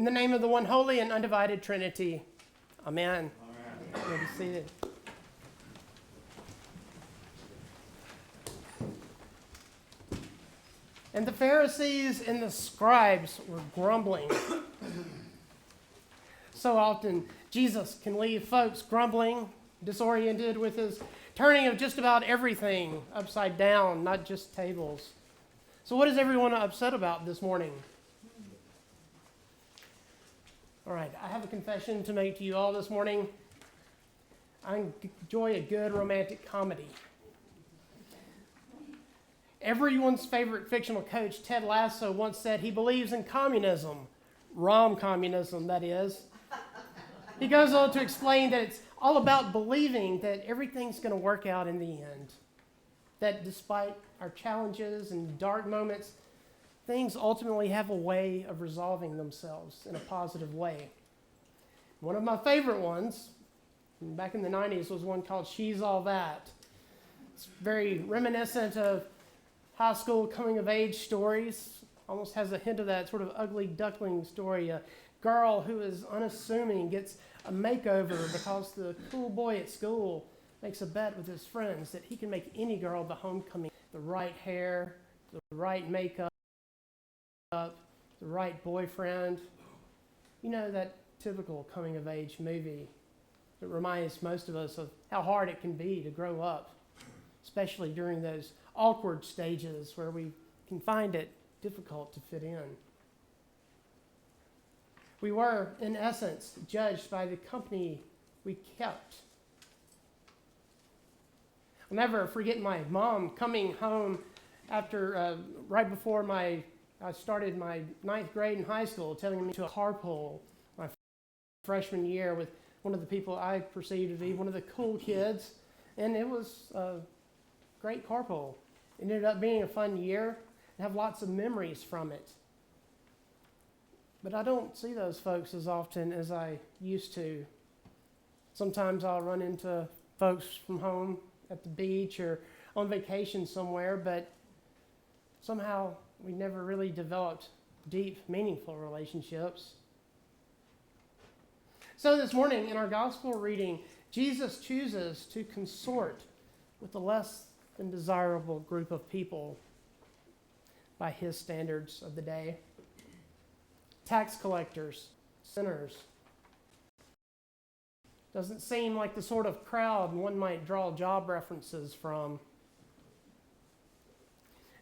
In the name of the one holy and undivided Trinity. Amen. Amen. You may be seated. And the Pharisees and the scribes were grumbling. So often, Jesus can leave folks grumbling, disoriented with his turning of just about everything upside down, not just tables. So what is everyone upset about this morning? All right, I have a confession to make to you all this morning. I enjoy a good romantic comedy. Everyone's favorite fictional coach, Ted Lasso, once said he believes in communism, rom-communism, that is. He goes on to explain that it's all about believing that everything's going to work out in the end, that despite our challenges and dark moments, things ultimately have a way of resolving themselves in a positive way. One of my favorite ones, back in the 90s, was one called She's All That. It's very reminiscent of high school coming-of-age stories. Almost has a hint of that sort of ugly duckling story. A girl who is unassuming gets a makeover because the cool boy at school makes a bet with his friends that he can make any girl the homecoming. The right hair, the right makeup, the right boyfriend. You know, that typical coming-of-age movie that reminds most of us of how hard it can be to grow up, especially during those awkward stages where we can find it difficult to fit in. We were, in essence, judged by the company we kept. I'll never forget my mom coming home after, right before I started my 9th grade in high school, telling me to a carpool my freshman year with one of the people I perceived to be one of the cool kids, and it was a great carpool. It ended up being a fun year and have lots of memories from it. But I don't see those folks as often as I used to. Sometimes I'll run into folks from home at the beach or on vacation somewhere, but somehow we never really developed deep, meaningful relationships. So this morning in our gospel reading, Jesus chooses to consort with a less than desirable group of people by his standards of the day. Tax collectors, sinners. Doesn't seem like the sort of crowd one might draw job references from.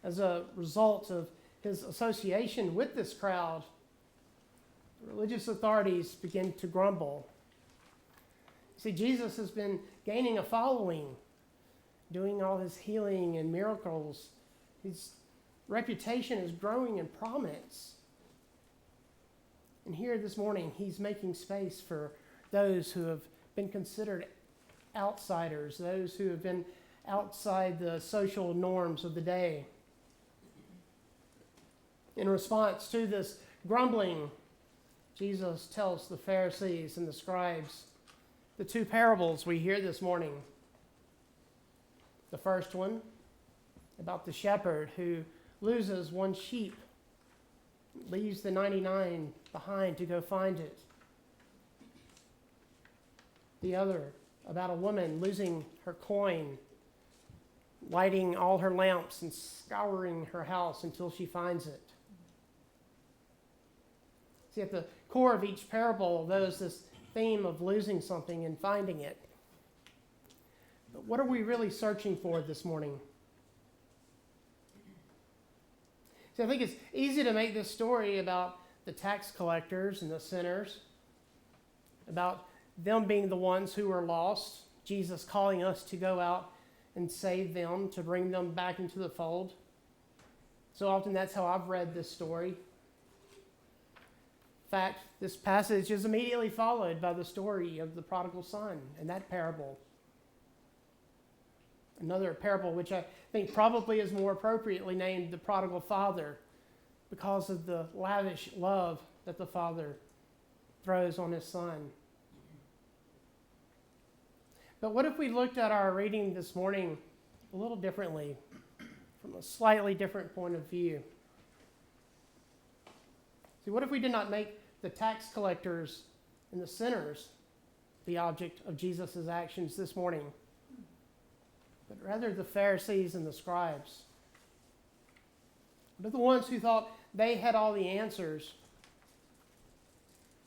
As a result of his association with this crowd, religious authorities begin to grumble. See, Jesus has been gaining a following, doing all his healing and miracles. His reputation is growing in prominence. And here this morning, he's making space for those who have been considered outsiders, those who have been outside the social norms of the day. In response to this grumbling, Jesus tells the Pharisees and the scribes the two parables we hear this morning. The first one about the shepherd who loses one sheep, leaves the 99 behind to go find it. The other about a woman losing her coin, lighting all her lamps and scouring her house until she finds it. See, at the core of each parable, there's this theme of losing something and finding it. But what are we really searching for this morning? See, I think it's easy to make this story about the tax collectors and the sinners, about them being the ones who are lost, Jesus calling us to go out and save them, to bring them back into the fold. So often that's how I've read this story. In fact, this passage is immediately followed by the story of the prodigal son and that parable. Another parable which I think probably is more appropriately named the prodigal father because of the lavish love that the father throws on his son. But what if we looked at our reading this morning a little differently, from a slightly different point of view? See, what if we did not make the tax collectors and the sinners the object of Jesus' actions this morning, but rather the Pharisees and the scribes. But the ones who thought they had all the answers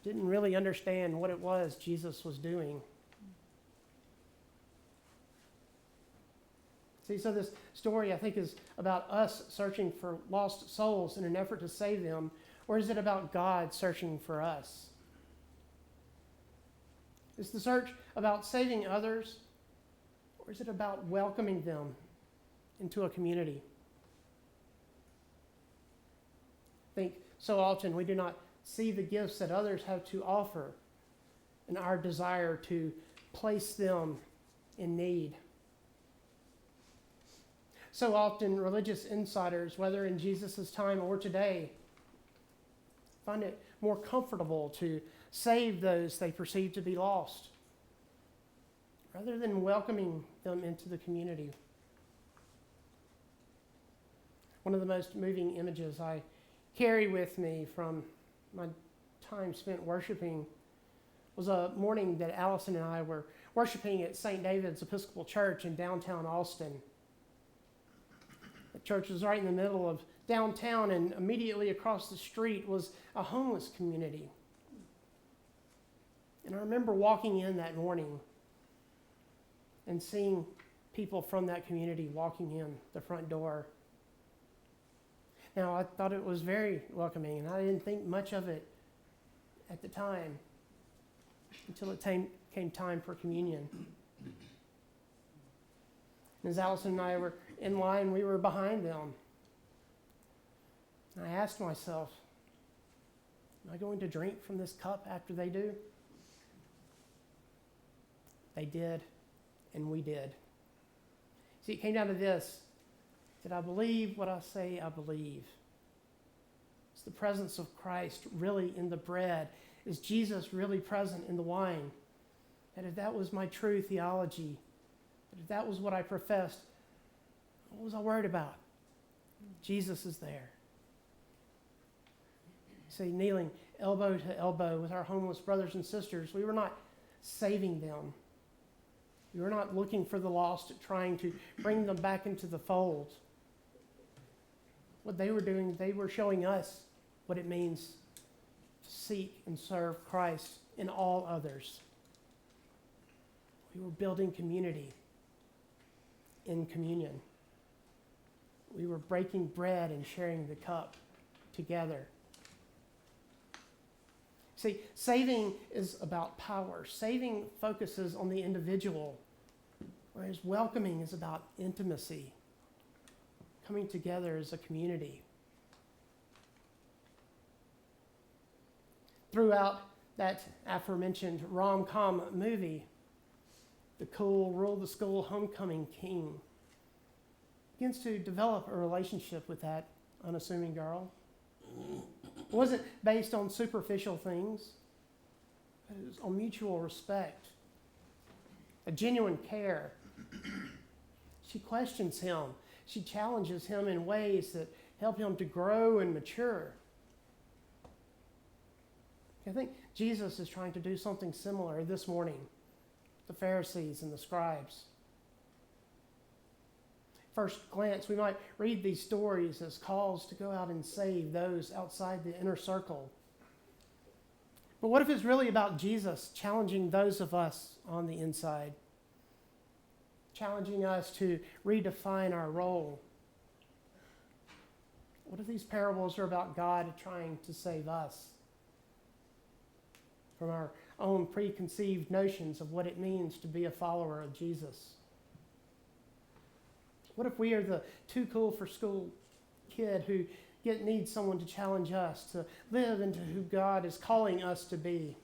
didn't really understand what it was Jesus was doing. See, so this story, I think, is about us searching for lost souls in an effort to save them, or is it about God searching for us? Is the search about saving others, or is it about welcoming them into a community? I think so often we do not see the gifts that others have to offer and our desire to place them in need. So often religious insiders, whether in Jesus' time or today, find it more comfortable to save those they perceive to be lost, rather than welcoming them into the community. One of the most moving images I carry with me from my time spent worshiping was a morning that Allison and I were worshiping at St. David's Episcopal Church in downtown Austin. The church was right in the middle of downtown, and immediately across the street was a homeless community. And I remember walking in that morning and seeing people from that community walking in the front door. Now, I thought it was very welcoming, and I didn't think much of it at the time until it came time for communion. And as Allison and I were in line, we were behind them. And I asked myself, am I going to drink from this cup after they do? They did, and we did. See, it came down to this. Did I believe what I say I believe? Is the presence of Christ really in the bread? Is Jesus really present in the wine? And if that was my true theology, if that was what I professed, what was I worried about? Jesus is there. See, kneeling elbow to elbow with our homeless brothers and sisters, we were not saving them. We were not looking for the lost, trying to bring them back into the fold. What they were doing, they were showing us what it means to seek and serve Christ in all others. We were building community in communion. We were breaking bread and sharing the cup together. See, saving is about power. Saving focuses on the individual, whereas welcoming is about intimacy, coming together as a community. Throughout that aforementioned rom-com movie, the cool rule the school homecoming king begins to develop a relationship with that unassuming girl. It wasn't based on superficial things. It was on mutual respect, a genuine care. She questions him. She challenges him in ways that help him to grow and mature. I think Jesus is trying to do something similar this morning, the Pharisees and the scribes. First glance, we might read these stories as calls to go out and save those outside the inner circle. But what if it's really about Jesus challenging those of us on the inside, challenging us to redefine our role? What if these parables are about God trying to save us from our own preconceived notions of what it means to be a follower of Jesus? What if we are the too cool for school kid who needs someone to challenge us to live into who God is calling us to be?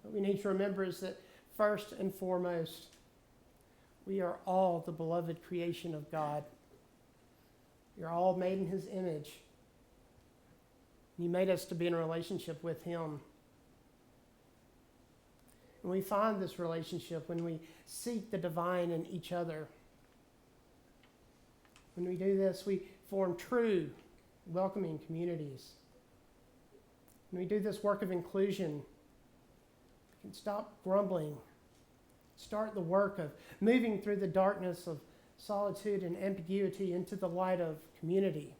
What we need to remember is that first and foremost, we are all the beloved creation of God. You're all made in His image. He made us to be in a relationship with Him. And we find this relationship when we seek the divine in each other. When we do this, we form true, welcoming communities. When we do this work of inclusion, we can stop grumbling, start the work of moving through the darkness of solitude and ambiguity into the light of community,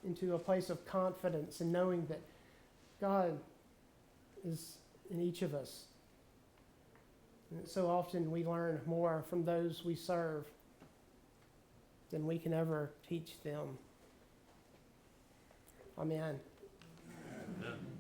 into a place of confidence and knowing that God is in each of us. And so often we learn more from those we serve than we can ever teach them. Amen. Amen.